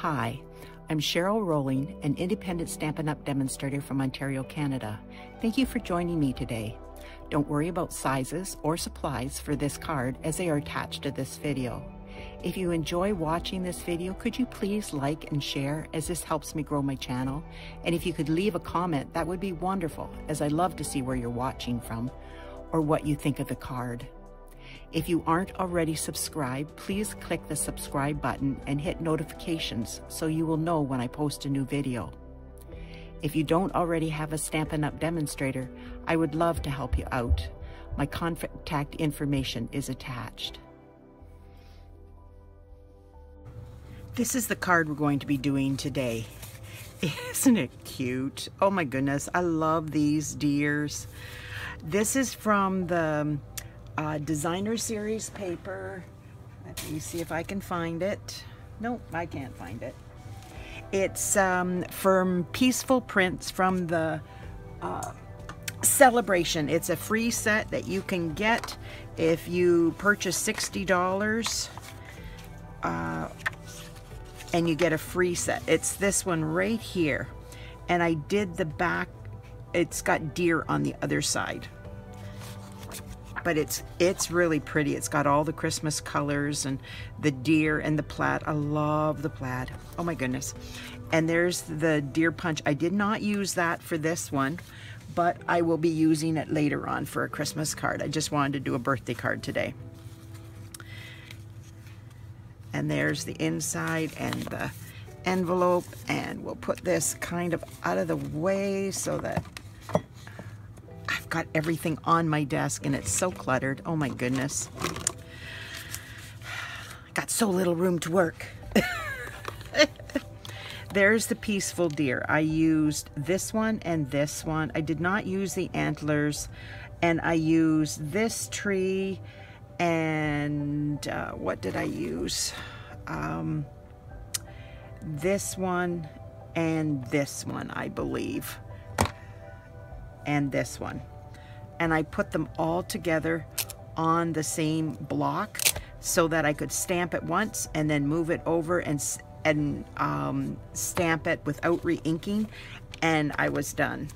Hi, I'm Cheryl Rowling, an independent Stampin' Up! Demonstrator from Ontario, Canada. Thank you for joining me today. Don't worry about sizes or supplies for this card as they are attached to this video. If you enjoy watching this video, could you please like and share as this helps me grow my channel? And if you could leave a comment, that would be wonderful, as I love to see where you're watching from or what you think of the card. If you aren't already subscribed, please click the subscribe button and hit notifications so you will know when I post a new video. If you don't already have a Stampin' Up! Demonstrator, I would love to help you out. My contact information is attached. This is the card we're going to be doing today. Isn't it cute? Oh my goodness, I love these deers. This is from the designer series paper. Let me see if I can find it. Nope, I can't find it. It's from Peaceful Prints from the Celebration. It's a free set that you can get if you purchase $60 and you get a free set. It's this one right here, and I did the back. It's got deer on the other side, but it's really pretty. It's got all the Christmas colors and the deer and the plaid. I love the plaid. Oh my goodness. And there's the deer punch. I did not use that for this one, but I will be using it later on for a Christmas card. I just wanted to do a birthday card today. And there's the inside and the envelope, and we'll put this kind of out of the way so that I've got everything on my desk and it's so cluttered. Oh my goodness. Got so little room to work. There's the Peaceful Deer. I used this one and this one. I did not use the antlers, and I used this tree and what did I use? This one and this one, I believe, and this one, and I put them all together on the same block so that I could stamp it once and then move it over and stamp it without re-inking, and I was done.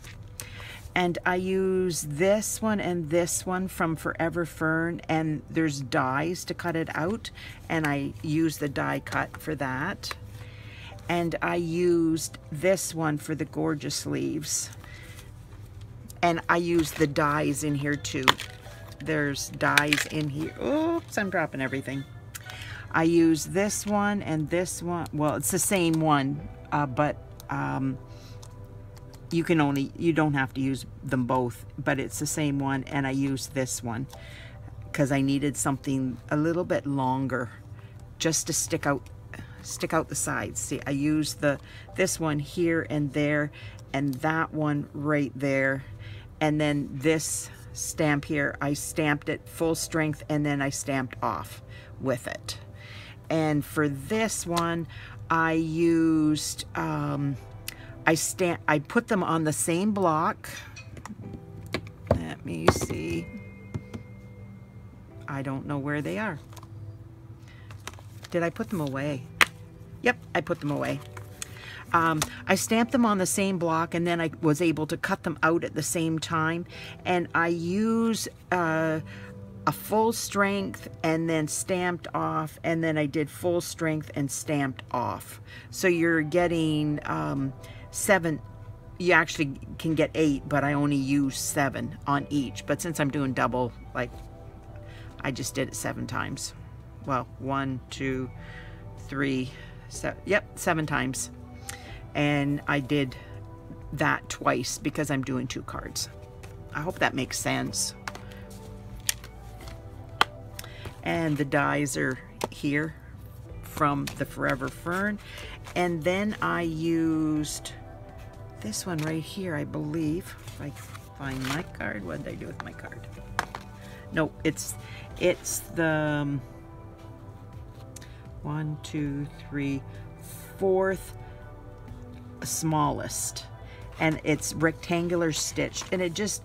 And I use this one and this one from Forever Fern, and there's dies to cut it out, and I use the die cut for that. And I used this one for the gorgeous leaves. And I used the dies in here too. There's dies in here. Oops, I'm dropping everything. I use this one and this one. Well, it's the same one, but you don't have to use them both, but it's the same one. And I used this one because I needed something a little bit longer just to stick out the sides. See, I used this one here and there, and that one right there, and then this stamp here, I stamped it full strength and then I stamped off with it. And for this one, I used I put them on the same block. Let me see. I don't know where they are. Did I put them away? Yep, I put them away. I stamped them on the same block, and then I was able to cut them out at the same time. And I use a full strength and then stamped off, and then I did full strength and stamped off. So you're getting 7. You actually can get 8, but I only use 7 on each. But since I'm doing double, like, I just did it 7 times. Well, 1, 2, 3, 7. Yep, 7 times. And I did that twice because I'm doing 2 cards. I hope that makes sense. And the dies are here from the Forever Fern. And then I used this one right here, I believe. If I find my card, what did I do with my card? No, it's the 1, 2, 3, 4th smallest, and it's rectangular stitched, and it just,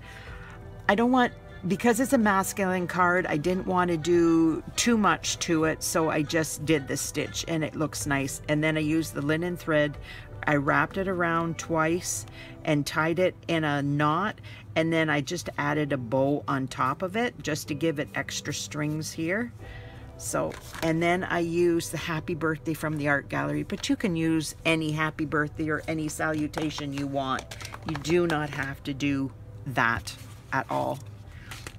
I don't want because it's a masculine card, I didn't want to do too much to it, so I just did the stitch and it looks nice. And then I used the linen thread. I wrapped it around twice and tied it in a knot, and then I just added a bow on top of it just to give it extra strings here. So, and then I used the happy birthday from the art gallery, but you can use any happy birthday or any salutation you want. You do not have to do that at all.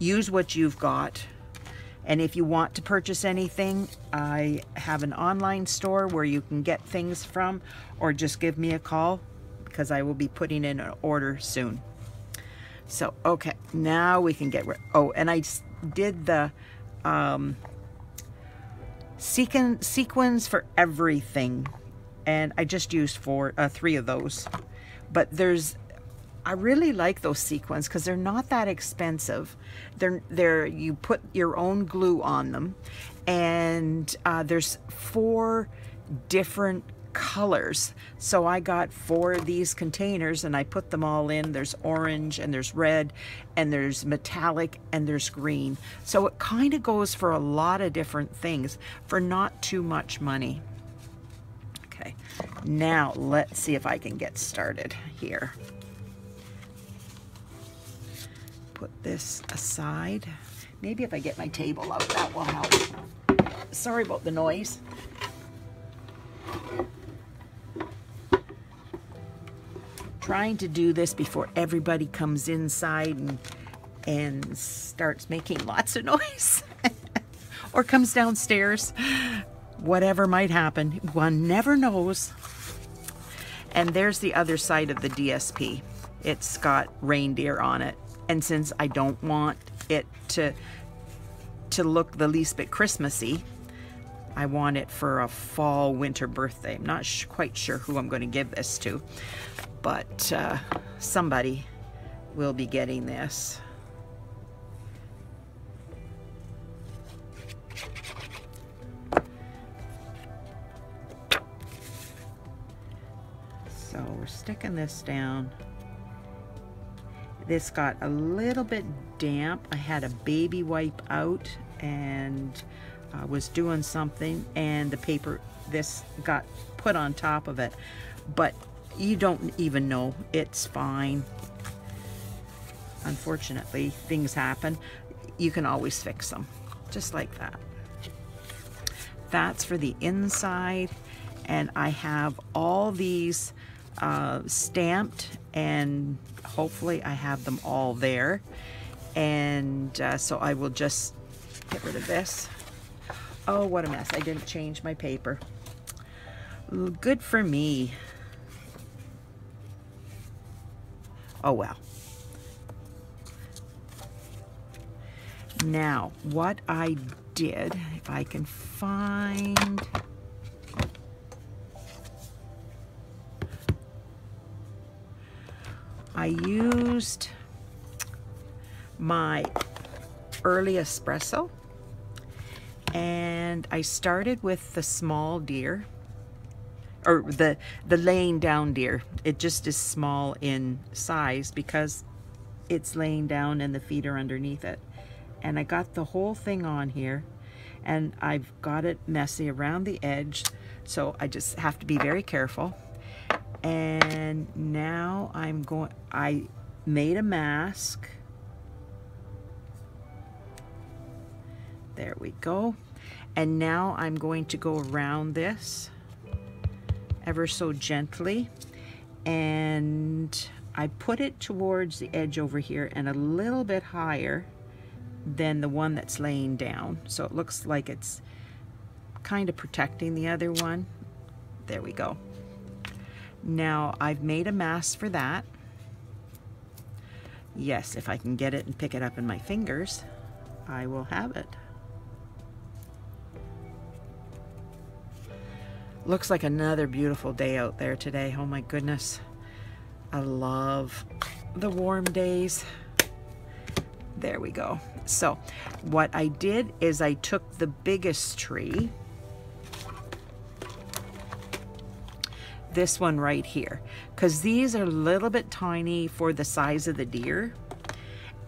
Use what you've got. And if you want to purchase anything, I have an online store where you can get things from, or just give me a call because I will be putting in an order soon. So, okay, now we can get rid. Oh, and I did the sequins for everything, and I just used 3 of those. But I really like those sequins because they're not that expensive. You put your own glue on them, and there's 4 different colors. So I got 4 of these containers and I put them all in. There's orange and there's red and there's metallic and there's green. So it kind of goes for a lot of different things for not too much money. Okay, now let's see if I can get started here. Put this aside. Maybe if I get my table out, that will help. Sorry about the noise. Trying to do this before everybody comes inside and starts making lots of noise or comes downstairs. Whatever might happen, one never knows. And there's the other side of the DSP. It's got reindeer on it. And since I don't want it to look the least bit Christmassy, I want it for a fall winter birthday. I'm not quite sure who I'm going to give this to, but somebody will be getting this. So we're sticking this down. This got a little bit damp. I had a baby wipe out and I was doing something, and the paper, this got put on top of it, but you don't even know. It's fine. Unfortunately, things happen. You can always fix them, just like that. That's for the inside, and I have all these stamped, and hopefully I have them all there. And so I will just get rid of this. Oh, what a mess. I didn't change my paper. Good for me. Oh, well. Now, what I did, if I can find... I used my early espresso, and I started with the small deer, or the laying down deer. It just is small in size because it's laying down and the feet are underneath it. And I got the whole thing on here, and I've got it messy around the edge, so I just have to be very careful. And now I made a mask. There we go. And now I'm going to go around this ever so gently, and I put it towards the edge over here and a little bit higher than the one that's laying down, so it looks like it's kind of protecting the other one. There we go. Now I've made a mask for that. Yes, if I can get it and pick it up in my fingers, I will have it. Looks like another beautiful day out there today. Oh my goodness. I love the warm days. There we go. So what I did is I took the biggest tree, this one right here, because these are a little bit tiny for the size of the deer,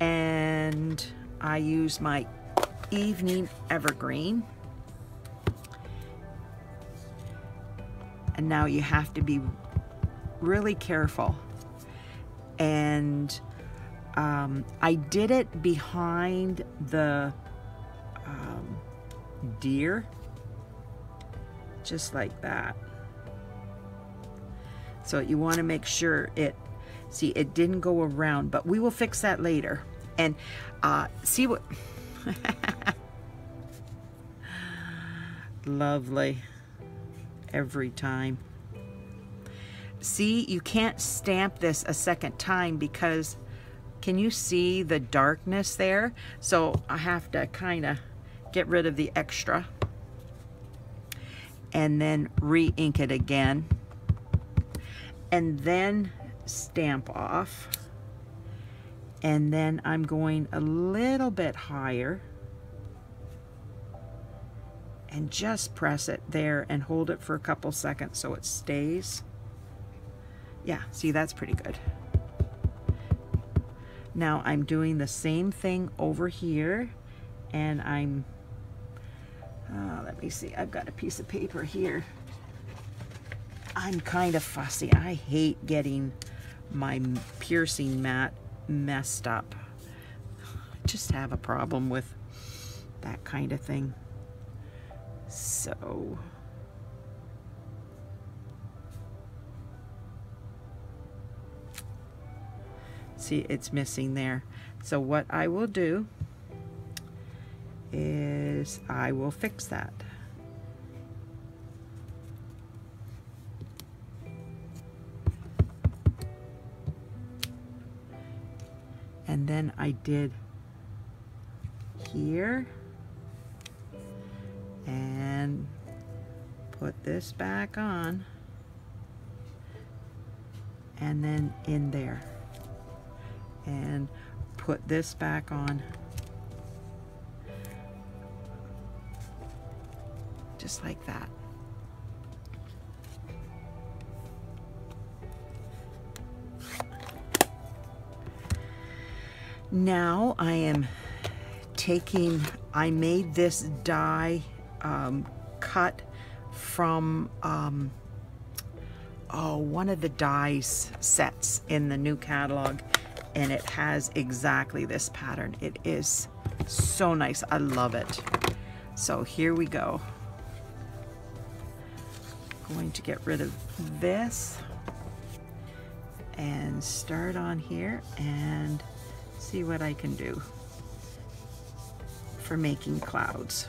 and I use my evening Evergreen. And now you have to be really careful. And I did it behind the deer, just like that. So you want to make sure it, see, it didn't go around, but we will fix that later. And see what, lovely, every time. See, you can't stamp this a second time because, can you see the darkness there? So I have to kind of get rid of the extra and then re-ink it again, and then stamp off. And then I'm going a little bit higher and just press it there and hold it for a couple seconds so it stays. Yeah, see, that's pretty good. Now I'm doing the same thing over here, and I'm, let me see, I've got a piece of paper here. I'm kind of fussy. I hate getting my piercing mat messed up. I just have a problem with that kind of thing. So see, it's missing there. So what I will do is I will fix that. And then I did here and put this back on, and then in there, and put this back on, just like that. Now I am taking, I made this die cut from one of the dies sets in the new catalog, and it has exactly this pattern. It is so nice. I love it. So here we go. Going to get rid of this and start on here and see what I can do for making clouds.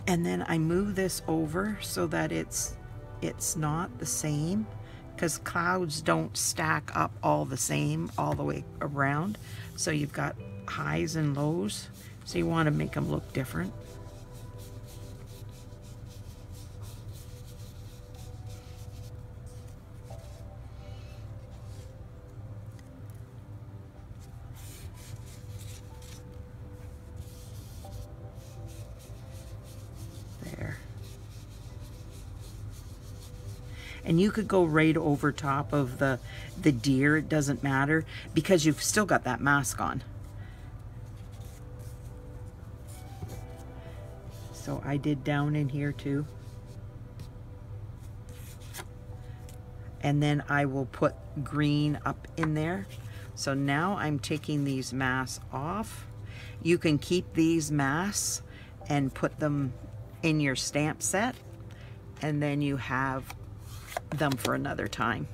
And then I move this over so that it's not the same, because clouds don't stack up all the same all the way around. So you've got highs and lows, so you want to make them look different. And you could go right over top of the deer, it doesn't matter, because you've still got that mask on. So I did down in here too. And then I will put green up in there. So now I'm taking these masks off. You can keep these masks and put them in your stamp set, and then you have them for another time.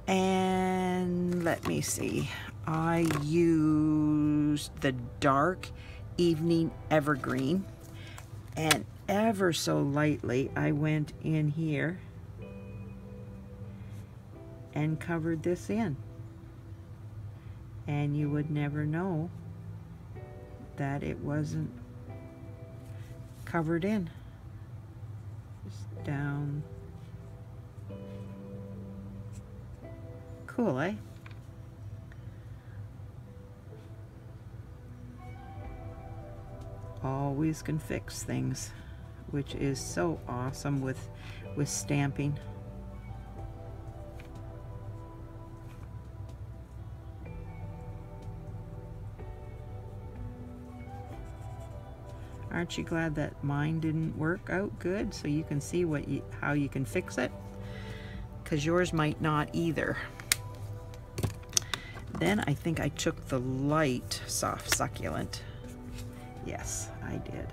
And let me see, I used the dark evening Evergreen, and ever so lightly I went in here and covered this in, and you would never know that it wasn't covered in. Just down. Cool, eh? Always can fix things, which is so awesome with stamping. Aren't you glad that mine didn't work out good? So you can see how you can fix it, because yours might not either. Then I think I took the light soft succulent. Yes, I did.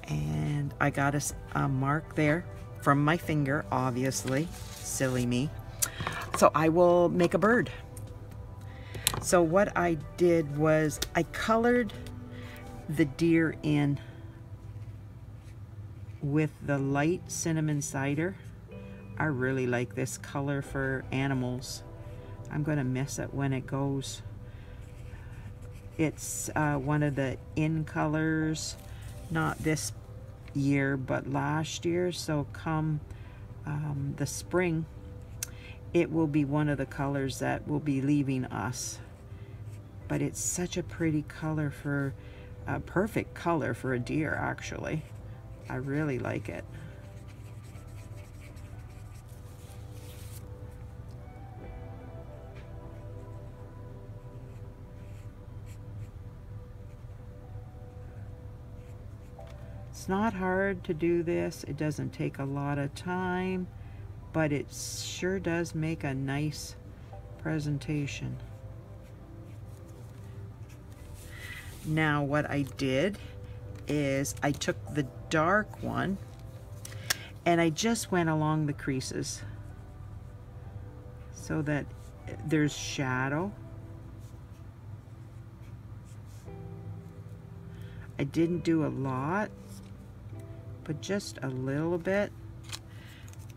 And I got a mark there from my finger, obviously. Silly me. So I will make a bird. So what I did was I colored the deer in with the light cinnamon cider. I really like this color for animals. I'm going to miss it when it goes. It's one of the in colors, not this year but last year. So come the spring, it will be one of the colors that will be leaving us. But it's such a pretty color, for a perfect color for a deer, actually. I really like it. It's not hard to do this. It doesn't take a lot of time, but it sure does make a nice presentation. Now what I did is I took the dark one and I just went along the creases so that there's shadow. I didn't do a lot, but just a little bit.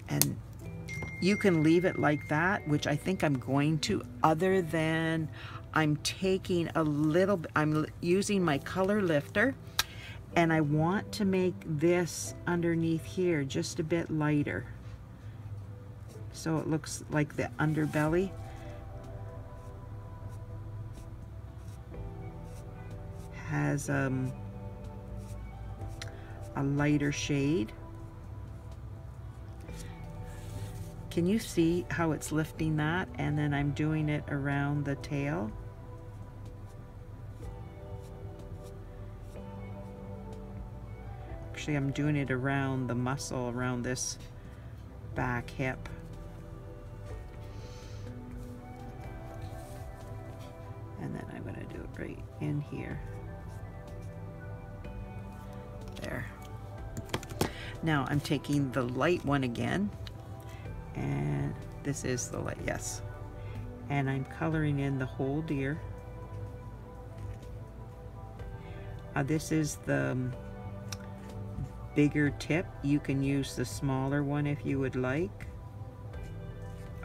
And you can leave it like that, which I think I'm going to, other than I'm taking a little bit, I'm using my color lifter, and I want to make this underneath here just a bit lighter, so it looks like the underbelly has a lighter shade. Can you see how it's lifting that? And then I'm doing it around the tail. Actually, I'm doing it around the muscle, around this back hip. And then I'm going to do it right in here. There. Now I'm taking the light one again. And this is the light, yes. And I'm coloring in the whole deer. This is the bigger tip. You can use the smaller one if you would like.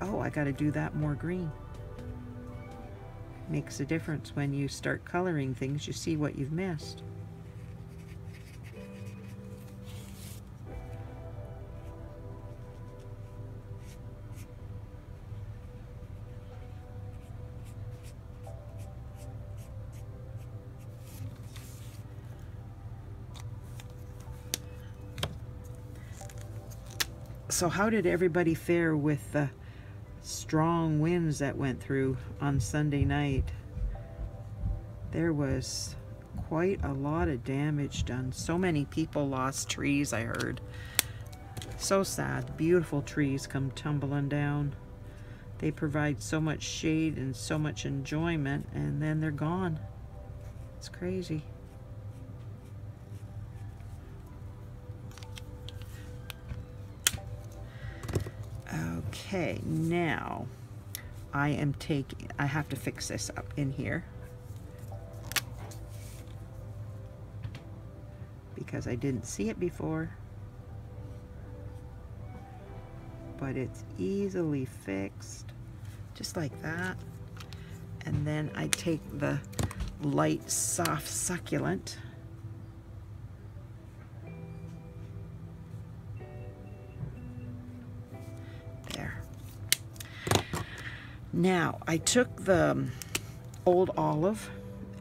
Oh, I got to do that more green. Makes a difference when you start coloring things. You see what you've missed. So how did everybody fare with the strong winds that went through on Sunday night? There was quite a lot of damage done. So many people lost trees, I heard. So sad. Beautiful trees come tumbling down. They provide so much shade and so much enjoyment, and then they're gone. It's crazy. Okay, now I have to fix this up in here because I didn't see it before, but it's easily fixed, just like that. And then I take the light soft succulent . Now, I took the old olive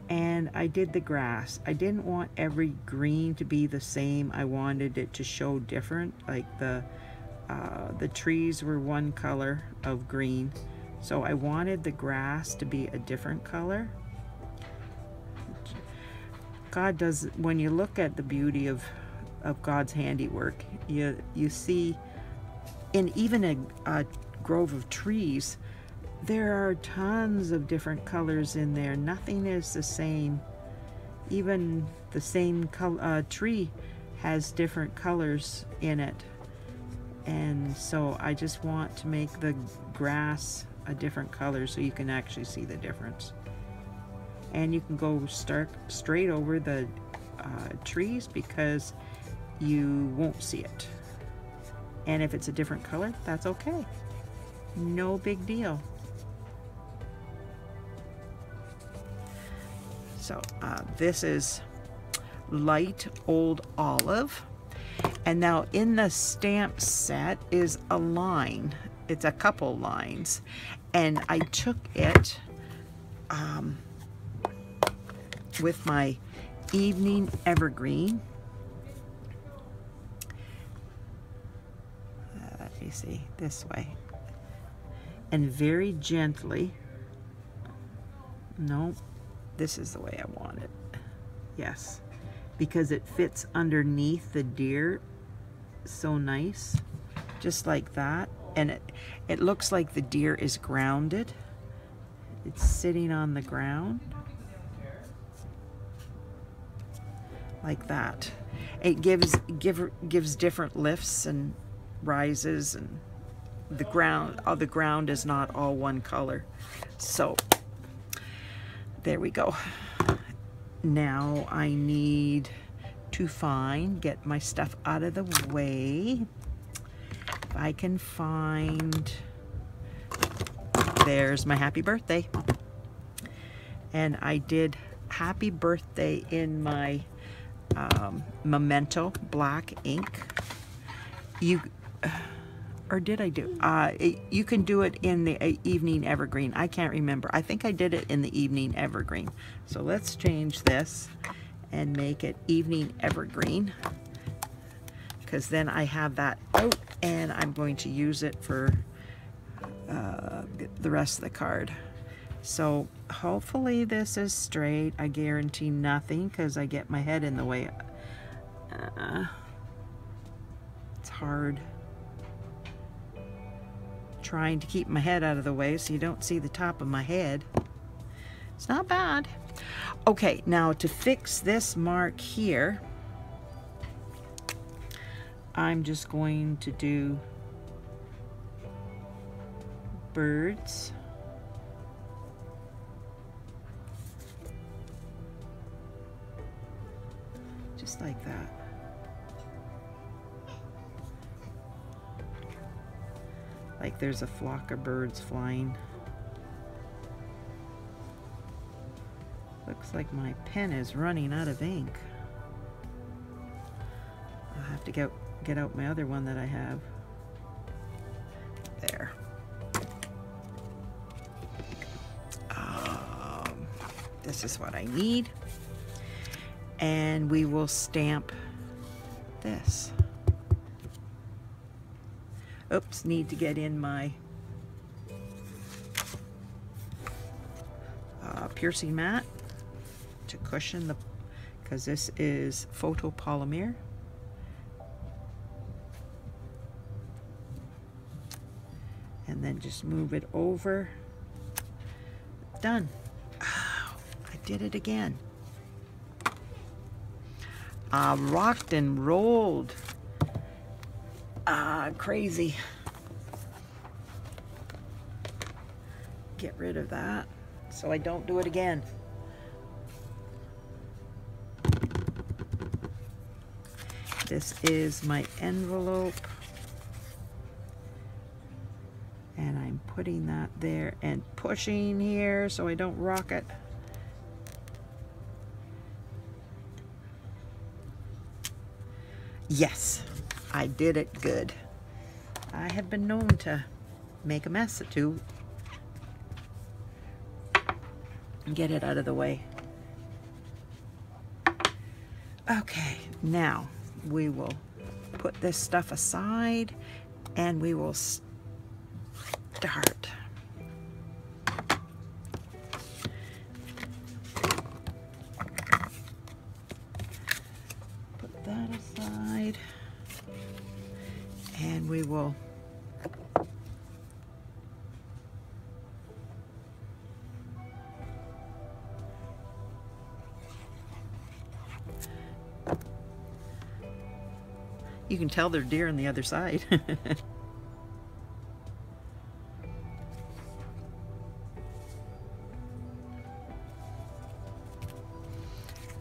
And I did the grass. I didn't want every green to be the same. I wanted it to show different. Like the trees were one color of green, so I wanted the grass to be a different color. God does, when you look at the beauty of God's handiwork, you see in even a grove of trees, there are tons of different colors in there. Nothing is the same. Even the same tree has different colors in it. And so I just want to make the grass a different color so you can actually see the difference. And you can go straight over the trees because you won't see it. And if it's a different color, that's okay. No big deal. So this is light old olive. And now in the stamp set is a line. It's a couple lines. And I took it with my evening evergreen. Let me see, this way. And very gently, no, this is the way I want it. Yes, because it fits underneath the deer so nice, just like that. And it looks like the deer is grounded. It's sitting on the ground like that. It gives different lifts and rises, and the ground is not all one color. So there we go. Now I need to get my stuff out of the way. If I can find, there's my happy birthday. And I did happy birthday in my Memento black ink. Or did I do? You can do it in the evening evergreen. I can't remember. I think I did it in the evening evergreen. So let's change this and make it evening evergreen, because then I have that out and I'm going to use it for the rest of the card. So hopefully this is straight. I guarantee nothing because I get my head in the way. It's hard trying to keep my head out of the way so you don't see the top of my head. It's not bad. Okay, now to fix this mark here, I'm just going to do birds. Just like that. Like there's a flock of birds flying. Looks like my pen is running out of ink. I'll have to get out my other one that I have. There. This is what I need. And we will stamp this. Oops, need to get in my piercing mat to cushion the, because this is photopolymer. And then just move it over. Done. Oh, I did it again. Rocked and rolled. Crazy. Get rid of that so I don't do it again. This is my envelope. And I'm putting that there and pushing here so I don't rock it. Yes, I did it good. I have been known to make a mess or two. Get it out of the way. Okay, now we will put this stuff aside and we will start. Put that aside and we will you can tell they're deer on the other side.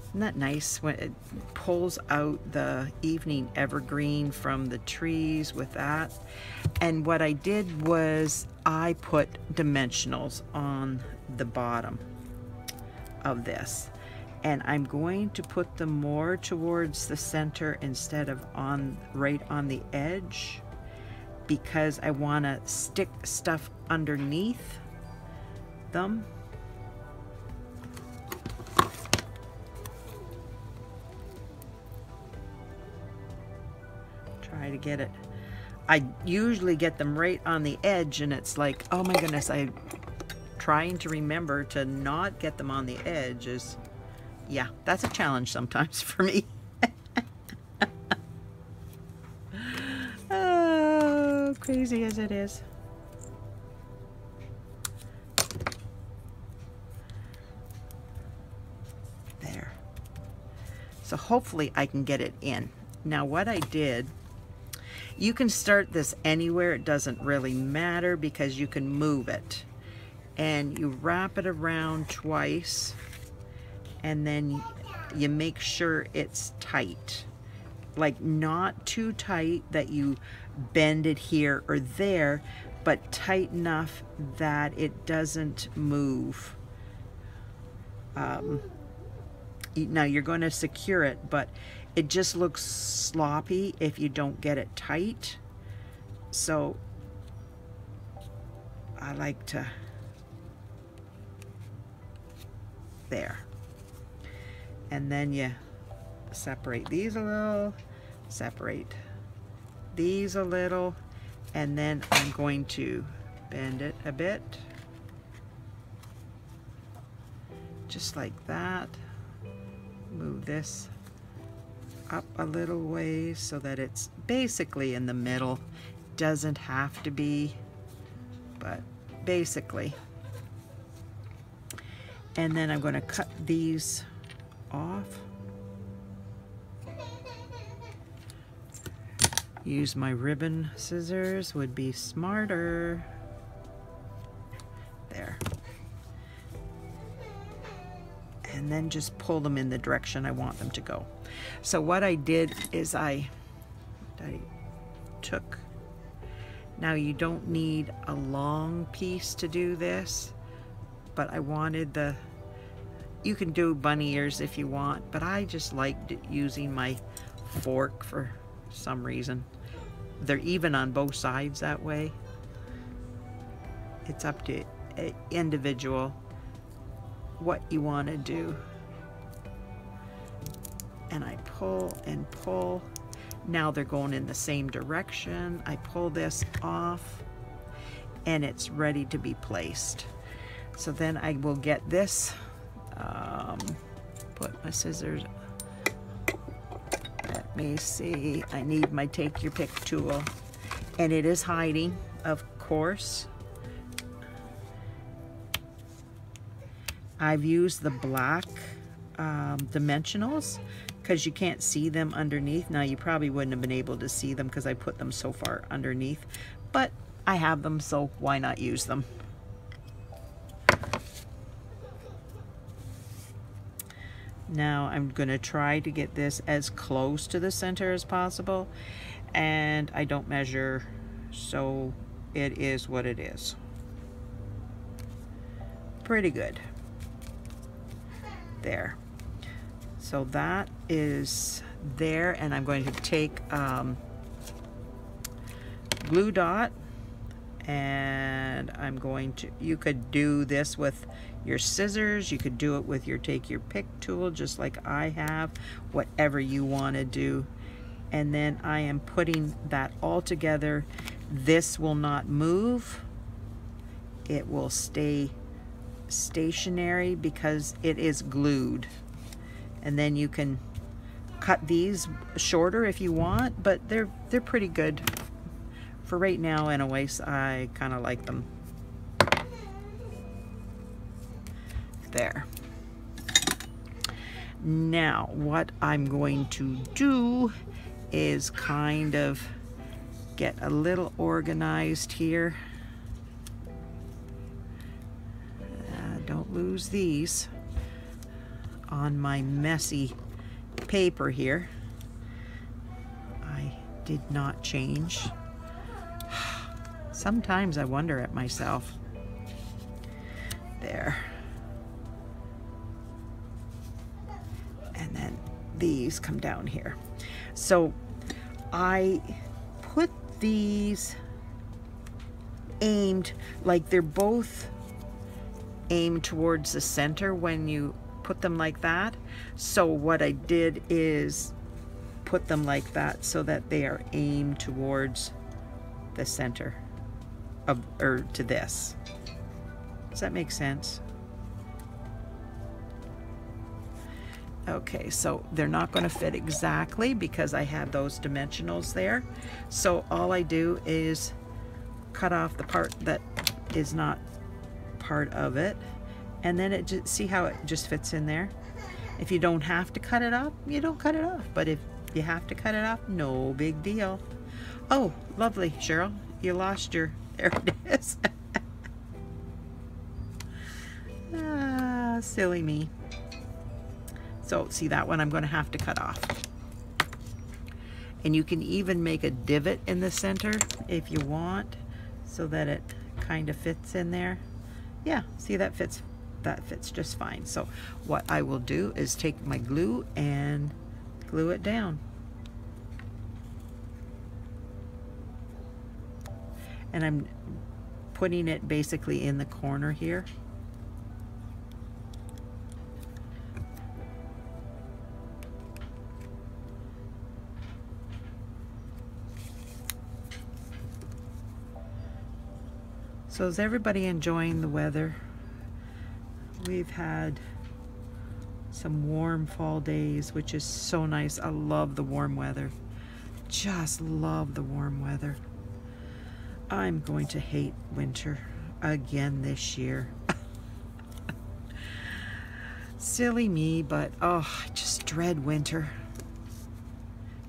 Isn't that nice when it pulls out the evening evergreen from the trees with that? And what I did was I put dimensionals on the bottom of this. And I'm going to put them more towards the center instead of right on the edge, because I want to stick stuff underneath them. Try to get it. I usually get them right on the edge and it's like, oh my goodness, I'm trying to remember to not get them on the edge is, yeah, that's a challenge sometimes for me. Oh, crazy as it is. There. So hopefully I can get it in. Now what I did, you can start this anywhere, it doesn't really matter because you can move it. And you wrap it around twice. And then you make sure it's tight, like not too tight that you bend it here or there, but tight enough that it doesn't move. Now you're going to secure it, but it just looks sloppy if you don't get it tight. So I like to, there. And then you separate these a little, separate these a little, and then I'm going to bend it a bit, just like that. Move this up a little ways so that it's basically in the middle. Doesn't have to be, but basically. And then I'm going to cut these off. Use my ribbon scissors would be smarter. There. And then just pull them in the direction I want them to go. So what I did is I took, now you don't need a long piece to do this, but I wanted the, you can do bunny ears if you want, but I just liked using my fork for some reason. They're even on both sides that way. It's up to individual what you want to do. And I pull and pull. Now they're going in the same direction. I pull this off and it's ready to be placed. So then I will get this, put my scissors, let me see, I need my take your pick tool, and it is hiding, of course. I've used the black dimensionals because you can't see them underneath. Now you probably wouldn't have been able to see them because I put them so far underneath, but I have them, so why not use them? Now I'm going to try to get this as close to the center as possible, and I don't measure, so it is what it is. Pretty good. There. So that is there, and I'm going to take glue dot And I'm going to, you could do this with your scissors, you could do it with your take your pick tool just like I have, whatever you want to do. And then I am putting that all together. This will not move, it will stay stationary because it is glued. And then you can cut these shorter if you want, but they're pretty good for right now anyways. I kind of like them. There. Now what I'm going to do is kind of get a little organized here. Don't lose these on my messy paper here. I did not change. Sometimes I wonder at myself. There. And then these come down here. So I put these aimed, like they're both aimed towards the center when you put them like that. So what I did is put them like that so that they are aimed towards the center of, or to this. Does that make sense? Okay, so they're not going to fit exactly because I have those dimensionals there. So all I do is cut off the part that is not part of it, and then it just, see how it just fits in there. If you don't have to cut it off, you don't cut it off, but if you have to cut it off, no big deal. Oh, lovely, Cheryl, you lost your, there it is. Ah, silly me. So see, that one I'm going to have to cut off. And you can even make a divot in the center if you want, so that it kind of fits in there. Yeah, see, that fits just fine. So what I will do is take my glue and glue it down. And I'm putting it basically in the corner here. So is everybody enjoying the weather? We've had some warm fall days, which is so nice. I love the warm weather. Just love the warm weather. I'm going to hate winter again this year. Silly me, but oh, I just dread winter.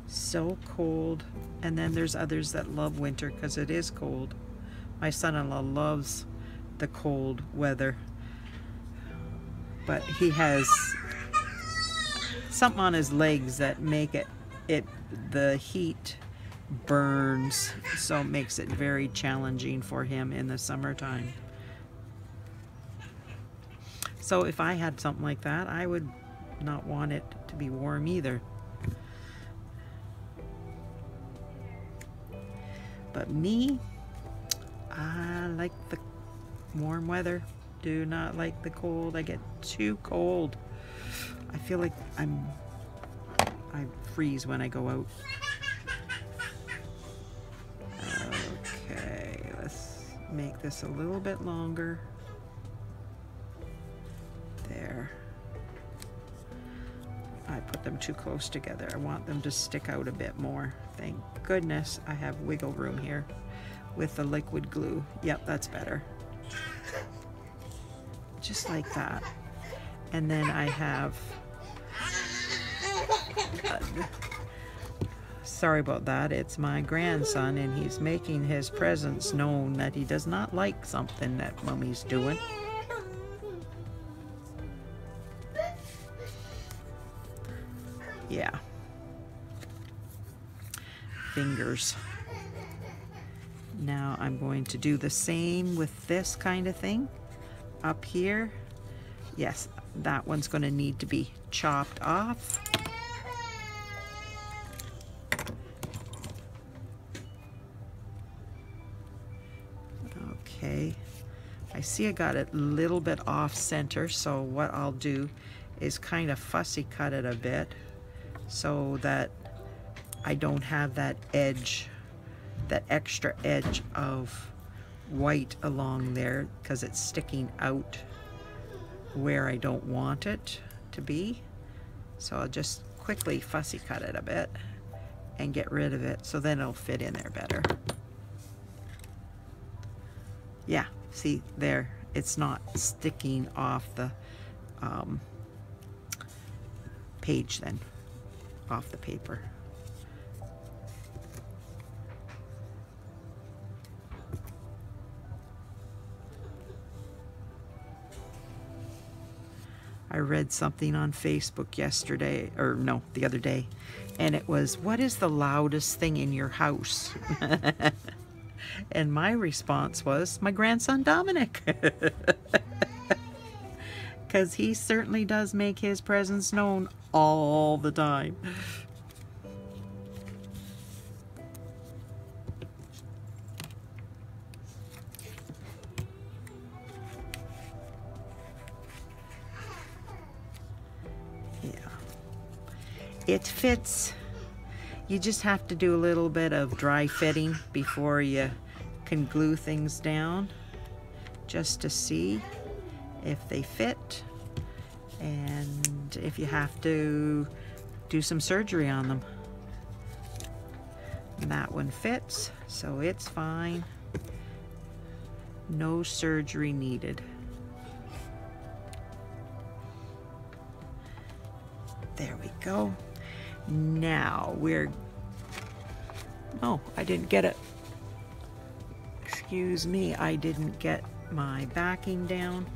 So cold. And then there's others that love winter because it is cold. My son-in-law loves the cold weather, but he has something on his legs that make the heat burns, so it makes it very challenging for him in the summertime. So if I had something like that, I would not want it to be warm either. But me, I like the warm weather. Do not like the cold. I get too cold. I feel like I freeze when I go out. Okay, let's make this a little bit longer. There. I put them too close together. I want them to stick out a bit more. Thank goodness I have wiggle room here with the liquid glue. Yep, that's better. Just like that. And then I have sorry about that, it's my grandson, and he's making his presence known that he does not like something that Mommy's doing. Yeah. Fingers. Now I'm going to do the same with this kind of thing up here. Yes, that one's going to need to be chopped off. I see I got it a little bit off center, so what I'll do is kind of fussy cut it a bit so that I don't have that edge, that extra edge of white along there, because it's sticking out where I don't want it to be. So I'll just quickly fussy cut it a bit and get rid of it, so then it'll fit in there better. Yeah, see there, it's not sticking off the page then, off the paper. I read something on Facebook yesterday, or no, the other day, and it was, what is the loudest thing in your house? And my response was, my grandson Dominic. Because he certainly does make his presence known all the time. It fits. You just have to do a little bit of dry fitting before you can glue things down, just to see if they fit and if you have to do some surgery on them. And that one fits, so it's fine. No surgery needed. There we go. Now we're, oh, I didn't get it. Excuse me, I didn't get my backing down.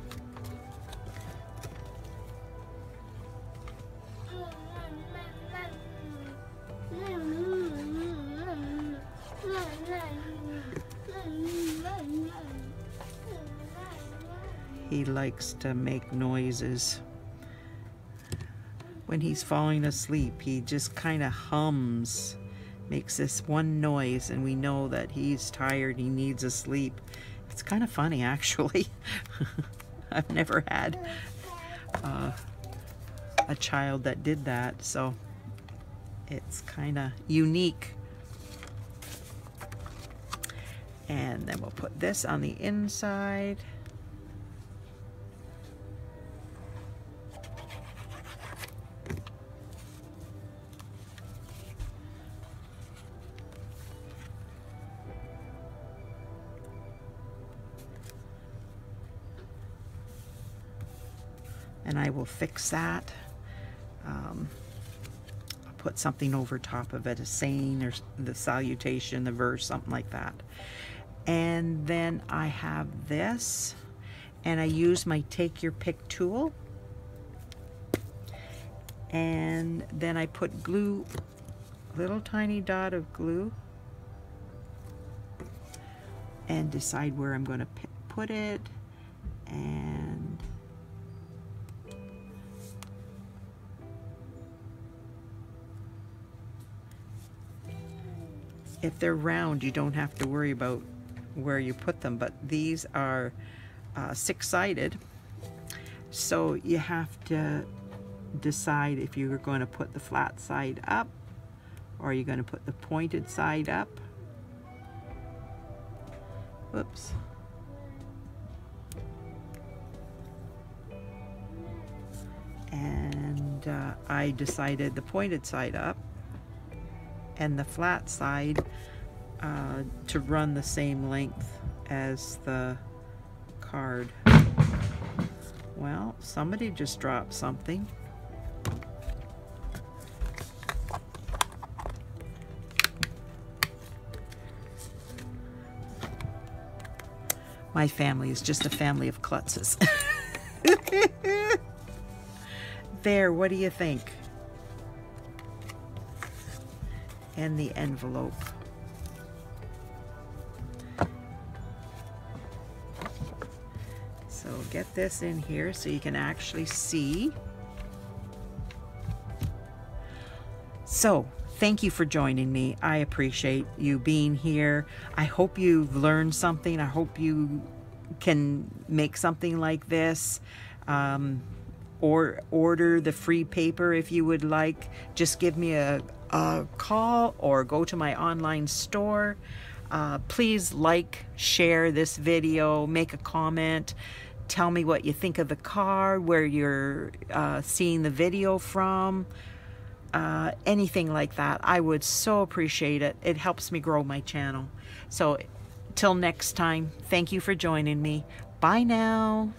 He likes to make noises. When he's falling asleep, he just kind of hums, makes this one noise, and we know that he's tired, he needs a sleep. It's kind of funny, actually. I've never had a child that did that, so it's kind of unique. And then we'll put this on the inside. And I will fix that. I'll put something over top of it, a saying or the salutation, the verse, something like that. And then I have this, and I use my take your pick tool. And then I put glue, a little tiny dot of glue, and decide where I'm going to put it. And if they're round, you don't have to worry about where you put them, but these are six-sided, so you have to decide if you're going to put the flat side up or you're going to put the pointed side up. Whoops. And I decided the pointed side up and the flat side to run the same length as the card. Well, somebody just dropped something. My family is just a family of klutzes. There, what do you think? And the envelope. So get this in here so you can actually see. So thank you for joining me. I appreciate you being here. I hope you've learned something. I hope you can make something like this, or order the free paper if you would like, just give me a call or go to my online store. Please like, share this video, make a comment, tell me what you think of the card, where you're seeing the video from, anything like that. I would so appreciate it. It helps me grow my channel. So till next time, thank you for joining me. Bye now.